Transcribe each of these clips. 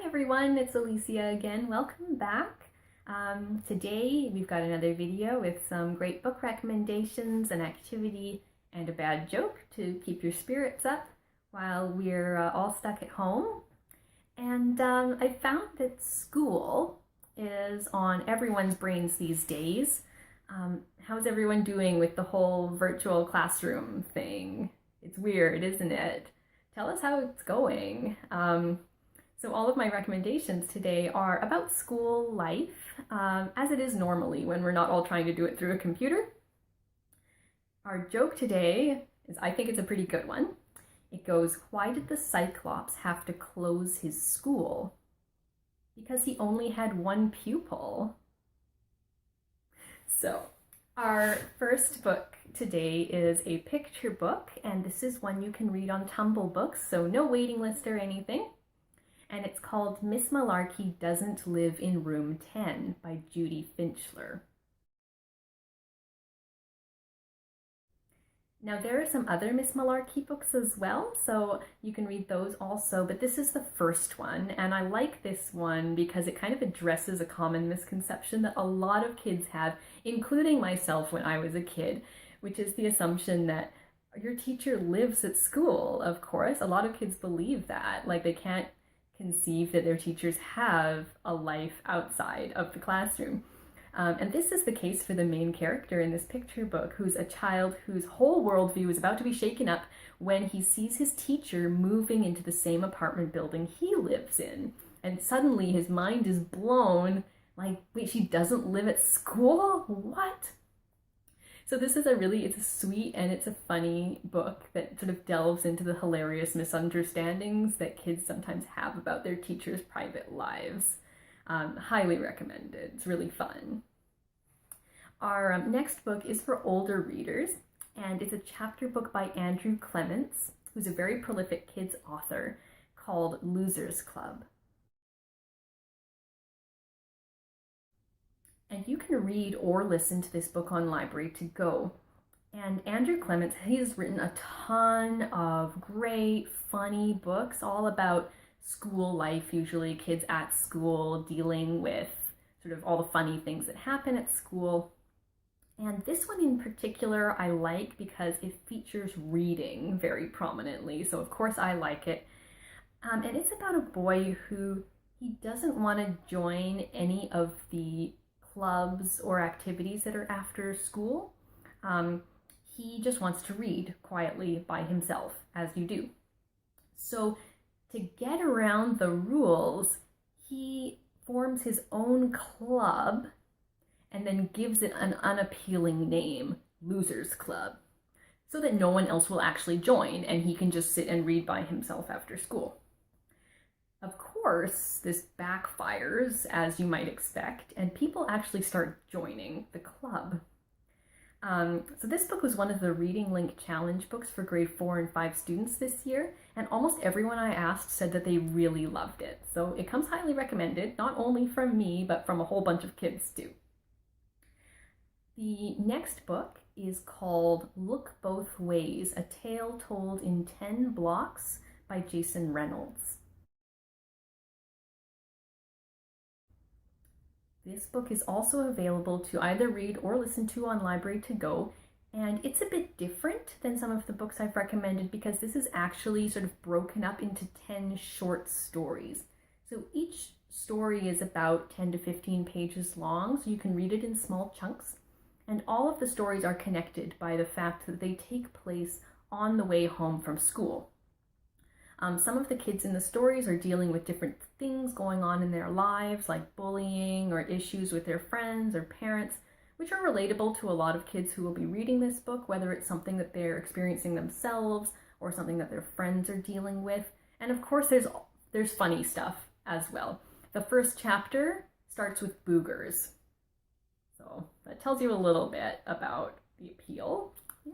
everyone, it's Alicia again. Welcome back. Today we've got another video with some great book recommendations, an activity, and a bad joke to keep your spirits up while we're all stuck at home. And I found that school is on everyone's brains these days. How's everyone doing with the whole virtual classroom thing? It's weird, isn't it? Tell us how it's going. So all of my recommendations today are about school life, as it is normally when we're not all trying to do it through a computer. Our joke today is, I think it's a pretty good one. It goes, why did the Cyclops have to close his school? Because he only had one pupil. So our first book today is a picture book, and this is one you can read on Tumble Books, so no waiting list or anything. And it's called Miss Malarkey Doesn't Live in Room 10 by Judy Finchler. Now there are some other Miss Malarkey books as well, so you can read those also, but this is the first one, and I like this one because it kind of addresses a common misconception that a lot of kids have, including myself when I was a kid, which is the assumption that your teacher lives at school, of course. A lot of kids believe that, like they can't conceive that their teachers have a life outside of the classroom. And this is the case for the main character in this picture book, who's a child whose whole worldview is about to be shaken up when he sees his teacher moving into the same apartment building he lives in. And suddenly his mind is blown, like, wait, she doesn't live at school? What? So this is it's a sweet and it's a funny book that sort of delves into the hilarious misunderstandings that kids sometimes have about their teachers' private lives. Highly recommended. It's really fun. Our next book is for older readers, and it's a chapter book by Andrew Clements, who's a very prolific kids author, called Losers Club. And you can read or listen to this book on Library to Go. And Andrew Clements, he has written a ton of great, funny books all about school life, usually kids at school dealing with sort of all the funny things that happen at school. And this one in particular I like because it features reading very prominently, so of course I like it. And it's about a boy who he doesn't want to join any of the clubs or activities that are after school. He just wants to read quietly by himself, as you do. So to get around the rules, he forms his own club and then gives it an unappealing name, Losers Club, so that no one else will actually join and he can just sit and read by himself after school. Of course, this backfires, as you might expect, and people actually start joining the club. So this book was one of the Reading Link Challenge books for grade 4 and 5 students this year, and almost everyone I asked said that they really loved it. So it comes highly recommended, not only from me, but from a whole bunch of kids too. The next book is called Look Both Ways, A Tale Told in 10 Blocks by Jason Reynolds. This book is also available to either read or listen to on Library to Go, and it's a bit different than some of the books I've recommended because this is actually sort of broken up into 10 short stories. So each story is about 10 to 15 pages long, so you can read it in small chunks. And all of the stories are connected by the fact that they take place on the way home from school. Some of the kids in the stories are dealing with different things going on in their lives, like bullying or issues with their friends or parents, which are relatable to a lot of kids who will be reading this book, whether it's something that they're experiencing themselves or something that their friends are dealing with. And of course, there's funny stuff as well. The first chapter starts with Boogers. So that tells you a little bit about the appeal here.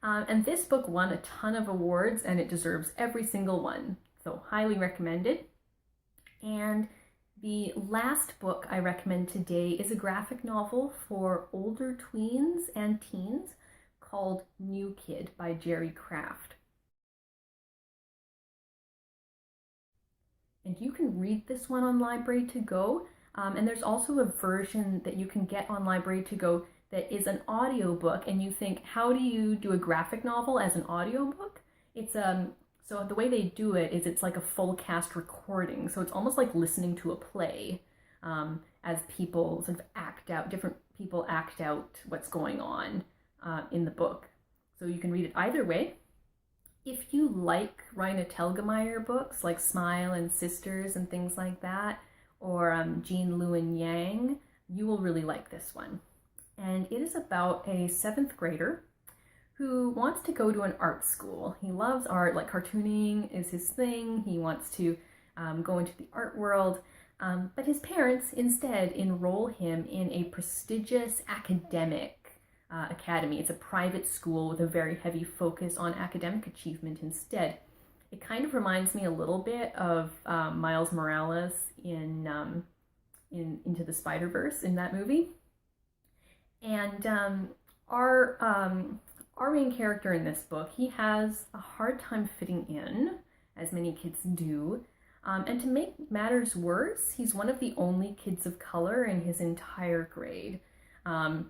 And this book won a ton of awards and it deserves every single one. So highly recommended. And the last book I recommend today is a graphic novel for older tweens and teens called New Kid by Jerry Craft. And you can read this one on Library to Go. And there's also a version that you can get on Library to Go that is an audiobook. And you think, how do you do a graphic novel as an audiobook? It's so the way they do it is it's like a full cast recording. So it's almost like listening to a play, as people sort of act out, different people act out what's going on in the book. So you can read it either way. If you like Raina Telgemeier books like Smile and Sisters and things like that, or Jean Lewin Yang, you will really like this one. And it is about a 7th grader who wants to go to an art school. He loves art, like cartooning is his thing. He wants to go into the art world, but his parents instead enroll him in a prestigious academic academy. It's a private school with a very heavy focus on academic achievement instead. It kind of reminds me a little bit of Miles Morales in Into the Spider-Verse in that movie. And our main character in this book, he has a hard time fitting in, as many kids do. And to make matters worse, he's one of the only kids of color in his entire grade. So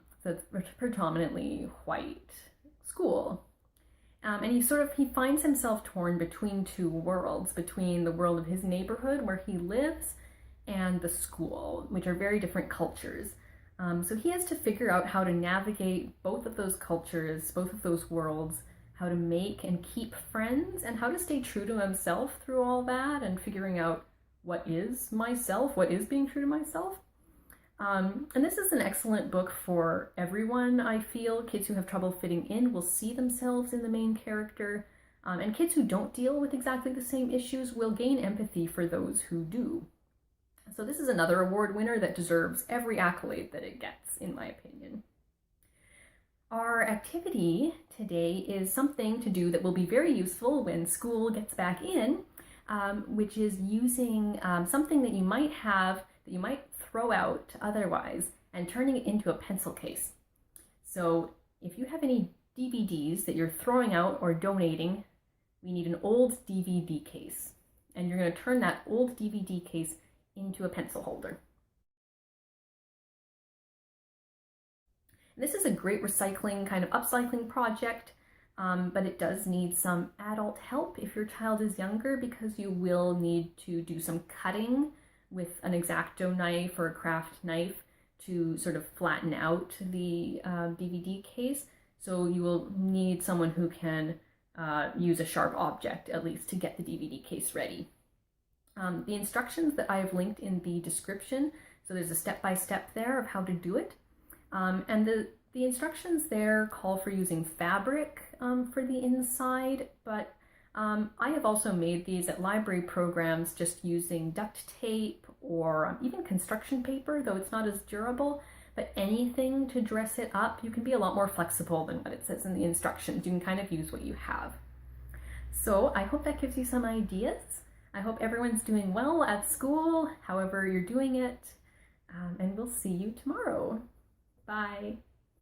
it's predominantly white school. And he finds himself torn between two worlds, between the world of his neighborhood where he lives and the school, which are very different cultures. So he has to figure out how to navigate both of those cultures, both of those worlds, how to make and keep friends, and how to stay true to himself through all that, and figuring out what is myself, what is being true to myself. And this is an excellent book for everyone, I feel. Kids who have trouble fitting in will see themselves in the main character, and kids who don't deal with exactly the same issues will gain empathy for those who do. So this is another award winner that deserves every accolade that it gets, in my opinion. Our activity today is something to do that will be very useful when school gets back in, which is using something that you might have, that you might throw out otherwise, and turning it into a pencil case. So if you have any DVDs that you're throwing out or donating, we need an old DVD case. And you're going to turn that old DVD case into a pencil holder. This is a great recycling, kind of upcycling project, but it does need some adult help if your child is younger, because you will need to do some cutting with an X-Acto knife or a craft knife to sort of flatten out the DVD case. So you will need someone who can use a sharp object, at least, to get the DVD case ready. The instructions that I have linked in the description, so there's a step-by-step there of how to do it. And the instructions there call for using fabric for the inside, but I have also made these at library programs just using duct tape or even construction paper, though it's not as durable, but anything to dress it up. You can be a lot more flexible than what it says in the instructions. You can kind of use what you have. So I hope that gives you some ideas. I hope everyone's doing well at school, however you're doing it, and we'll see you tomorrow. Bye.